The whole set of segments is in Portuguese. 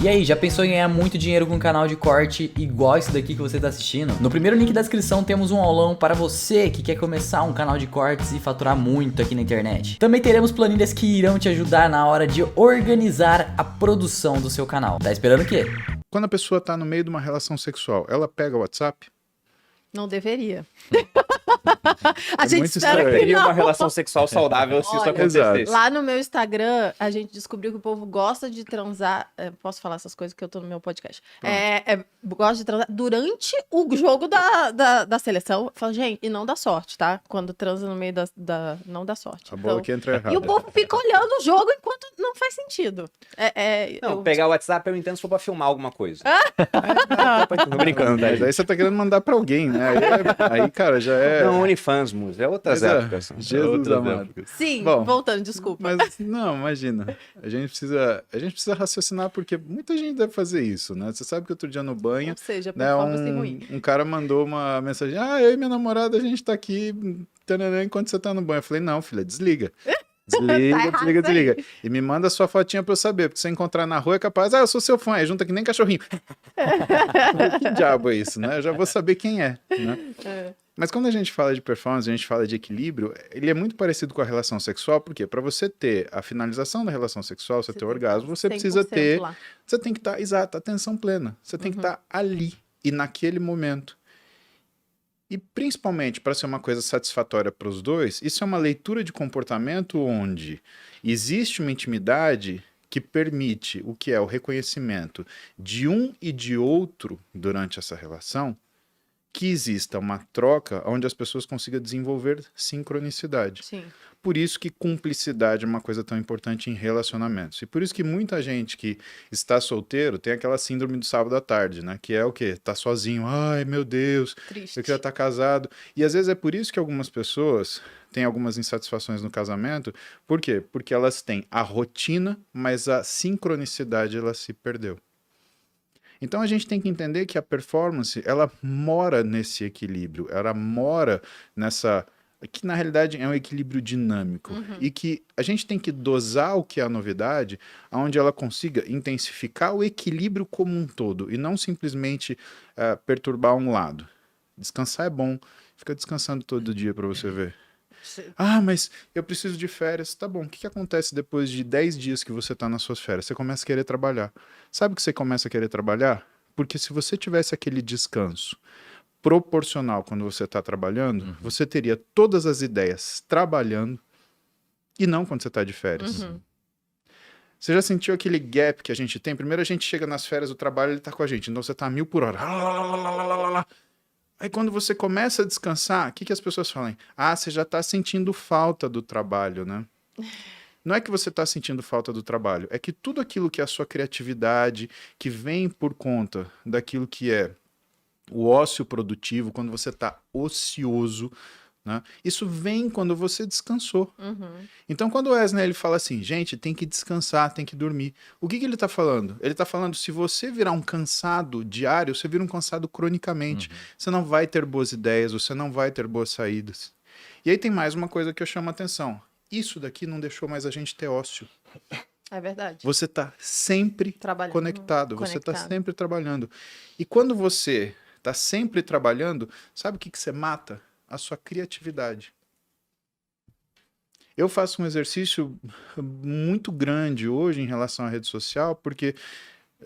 E aí, já pensou em ganhar muito dinheiro com um canal de corte igual esse daqui que você tá assistindo? No primeiro link da descrição temos um aulão para você que quer começar um canal de cortes e faturar muito aqui na internet. Também teremos planilhas que irão te ajudar na hora de organizar a produção do seu canal. Tá esperando o quê? Quando a pessoa tá no meio de uma relação sexual, ela pega o WhatsApp? Não deveria. É A gente muito espera estranho. que Teria não. uma relação sexual saudável se isso Olha, acontecesse. Lá no meu Instagram, a gente descobriu que o povo gosta de transar. Posso falar essas coisas que eu tô no meu podcast. Gosta de transar durante o jogo da seleção. Fala, gente, e não dá sorte, tá? Quando transa no meio não dá sorte. A bola que entra errada. E o povo fica olhando o jogo enquanto não faz sentido. Não, pegar o WhatsApp eu entendo se for pra filmar alguma coisa. Tô brincando, mas aí você tá querendo mandar pra alguém, né? Aí, cara, já é... Não, OnlyFans, Mus, é outras épocas. Jesus Outras amado. épocas. Sim, Bom, voltando, desculpa. Mas, não, imagina. A gente precisa raciocinar porque muita gente deve fazer isso, né? Você sabe que outro dia no banho, Ou seja, né, performance ruim. um cara mandou uma mensagem: eu e minha namorada, a gente tá aqui tananã, enquanto você tá no banho. Eu falei: não, filha, desliga. Desliga, Tá errado desliga, isso aí. desliga. E me manda a sua fotinha pra eu saber, porque se você encontrar na rua é capaz, eu sou seu fã, aí junta que nem cachorrinho. Que diabo é isso, né? Eu já vou saber quem é, né? Mas quando a gente fala de performance, a gente fala de equilíbrio, ele é muito parecido com a relação sexual, porque para você ter a finalização da relação sexual, você ter o orgasmo, você precisa ter, lá. você tem que estar, exato, atenção plena. Você tem que estar ali e naquele momento. E principalmente para ser uma coisa satisfatória para os dois, isso é uma leitura de comportamento onde existe uma intimidade que permite o que é o reconhecimento de um e de outro durante essa relação, que exista uma troca onde as pessoas consigam desenvolver sincronicidade. Sim. Por isso que cumplicidade é uma coisa tão importante em relacionamentos. E por isso que muita gente que está solteiro tem aquela síndrome do sábado à tarde, né? Que é o quê? Tá sozinho. Ai, meu Deus, Triste. eu queria estar casado. E às vezes é por isso que algumas pessoas têm algumas insatisfações no casamento. Por quê? Porque elas têm a rotina, mas a sincronicidade ela se perdeu. Então a gente tem que entender que a performance, ela mora nesse equilíbrio, ela mora nessa... que na realidade é um equilíbrio dinâmico. E que a gente tem que dosar o que é a novidade, onde ela consiga intensificar o equilíbrio como um todo, e não simplesmente perturbar um lado. Descansar é bom, fica descansando todo dia para você ver. Mas eu preciso de férias. Tá bom, o que acontece depois de 10 dias que você tá nas suas férias? Você começa a querer trabalhar. Sabe que você começa a querer trabalhar? Porque se você tivesse aquele descanso proporcional quando você está trabalhando, você teria todas as ideias trabalhando e não quando você está de férias. Você já sentiu aquele gap que a gente tem? Primeiro a gente chega nas férias, o trabalho ele tá com a gente, então você tá a 1000 por hora. Aí quando você começa a descansar, o que as pessoas falam? Você já tá sentindo falta do trabalho, né? Não é que você está sentindo falta do trabalho, é que tudo aquilo que é a sua criatividade, que vem por conta daquilo que é o ócio produtivo, quando você está ocioso, né? Isso vem quando você descansou. Então, quando o Wesley ele fala assim, gente, tem que descansar, tem que dormir. O que ele está falando? Ele está falando, se você virar um cansado diário, você vira um cansado cronicamente. Você não vai ter boas ideias, você não vai ter boas saídas. E aí tem mais uma coisa que eu chamo a atenção. Isso daqui não deixou mais a gente ter ócio. É verdade. Você está sempre conectado, você está sempre trabalhando. E quando você está sempre trabalhando, sabe o que você mata? A sua criatividade. Eu faço um exercício muito grande hoje em relação à rede social, porque,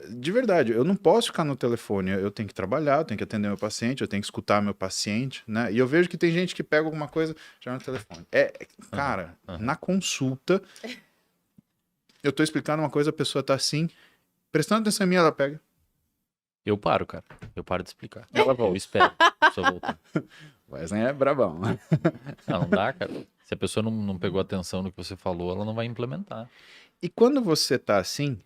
de verdade, eu não posso ficar no telefone, eu tenho que trabalhar, eu tenho que atender meu paciente, eu tenho que escutar meu paciente, né? E eu vejo que tem gente que pega alguma coisa já no telefone. Cara, na consulta, eu tô explicando uma coisa, a pessoa tá assim, prestando atenção em mim, ela pega. Eu paro, cara. Eu paro de explicar. Ela volta. Eu espero a pessoa voltar. Mas é brabão. Não dá, cara. Se a pessoa não pegou atenção no que você falou, ela não vai implementar. E quando você tá assim,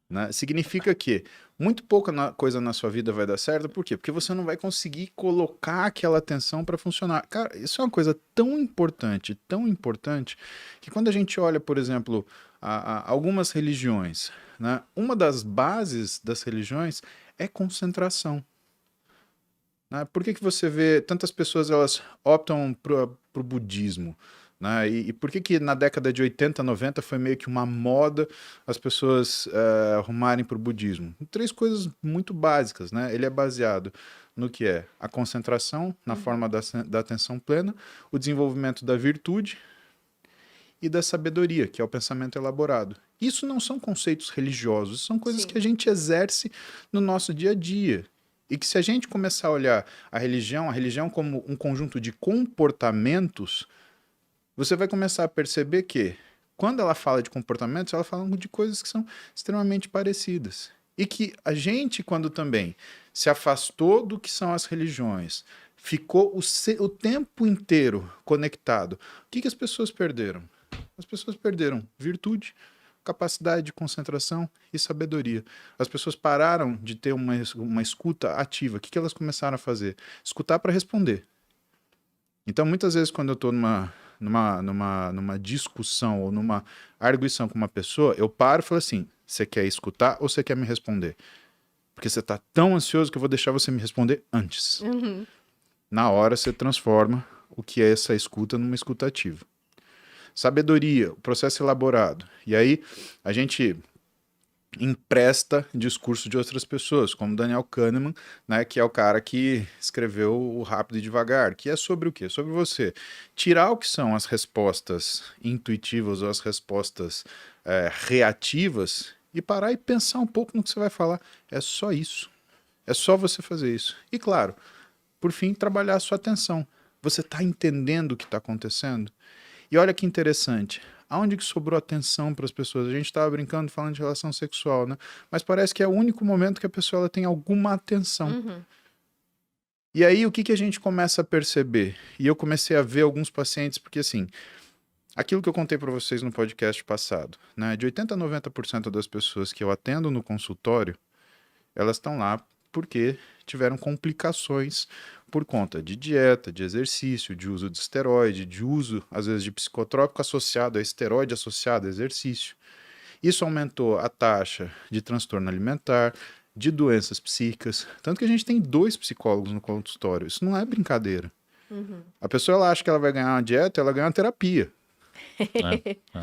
né, significa que muito pouca coisa na sua vida vai dar certo. Por quê? Porque você não vai conseguir colocar aquela atenção para funcionar. Cara, isso é uma coisa tão importante, que quando a gente olha, por exemplo, algumas religiões, né, uma das bases das religiões é concentração. Né? Por que você vê tantas pessoas elas optam pro budismo? Né? E por que na década de 80, 90 foi meio que uma moda as pessoas arrumarem para o budismo? 3 coisas muito básicas, né? Ele é baseado no que é a concentração, na forma da atenção plena, o desenvolvimento da virtude e da sabedoria, que é o pensamento elaborado. Isso não são conceitos religiosos, são coisas Sim. que a gente exerce no nosso dia a dia. E que se a gente começar a olhar a religião como um conjunto de comportamentos, você vai começar a perceber que, quando ela fala de comportamentos, ela fala de coisas que são extremamente parecidas. E que a gente, quando também se afastou do que são as religiões, ficou o tempo inteiro conectado, o que as pessoas perderam? As pessoas perderam virtude, capacidade de concentração e sabedoria. As pessoas pararam de ter uma escuta ativa. O que elas começaram a fazer? Escutar para responder. Então, muitas vezes, quando eu estou numa discussão ou numa arguição com uma pessoa, eu paro e falo assim: você quer escutar ou você quer me responder? Porque você está tão ansioso que eu vou deixar você me responder antes. Na hora você transforma o que é essa escuta numa escuta ativa. Sabedoria, o processo elaborado. E aí a gente empresta discurso de outras pessoas, como Daniel Kahneman, né, que é o cara que escreveu o Rápido e Devagar, que é sobre o quê? Sobre você tirar o que são as respostas intuitivas ou as respostas reativas e parar e pensar um pouco no que você vai falar. É só isso. É só você fazer isso. E claro, por fim, trabalhar a sua atenção. Você está entendendo o que está acontecendo? E olha que interessante, aonde que sobrou atenção para as pessoas? A gente estava brincando, falando de relação sexual, né? Mas parece que é o único momento que a pessoa ela tem alguma atenção. E aí, o que a gente começa a perceber? E eu comecei a ver alguns pacientes, porque assim, aquilo que eu contei para vocês no podcast passado, né? De 80% a 90% das pessoas que eu atendo no consultório, elas estão lá porque tiveram complicações por conta de dieta, de exercício, de uso de esteroide, de uso, às vezes, de psicotrópico associado a esteroide, associado a exercício. Isso aumentou a taxa de transtorno alimentar, de doenças psíquicas, tanto que a gente tem 2 psicólogos no consultório. Isso não é brincadeira. A pessoa ela acha que ela vai ganhar uma dieta, ela ganha uma terapia.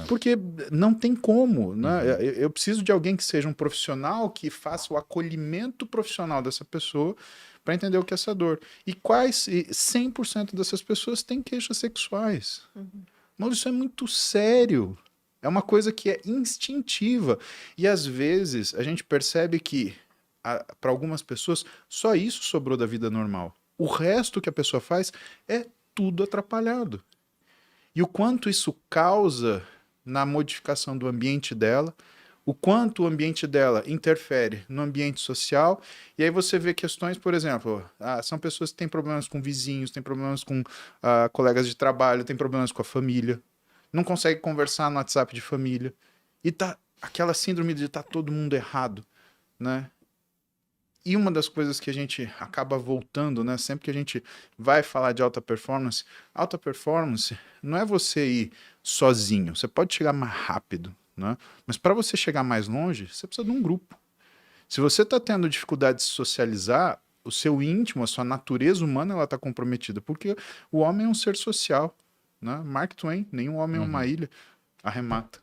Porque não tem como, né? Eu preciso de alguém que seja um profissional que faça o acolhimento profissional dessa pessoa para entender o que é essa dor. E 100% dessas pessoas têm queixas sexuais. Mas isso é muito sério. É uma coisa que é instintiva. E às vezes a gente percebe que para algumas pessoas só isso sobrou da vida normal. O resto que a pessoa faz é tudo atrapalhado. E o quanto isso causa na modificação do ambiente dela, o quanto o ambiente dela interfere no ambiente social, e aí você vê questões, por exemplo, são pessoas que têm problemas com vizinhos, têm problemas com colegas de trabalho, têm problemas com a família, não consegue conversar no WhatsApp de família, e tá aquela síndrome de tá todo mundo errado, né? E uma das coisas que a gente acaba voltando, né? Sempre que a gente vai falar de alta performance não é você ir sozinho. Você pode chegar mais rápido, né? Mas para você chegar mais longe, você precisa de um grupo. Se você está tendo dificuldade de se socializar, o seu íntimo, a sua natureza humana, ela está comprometida. Porque o homem é um ser social, né? Mark Twain, nenhum homem é uma ilha, arremata.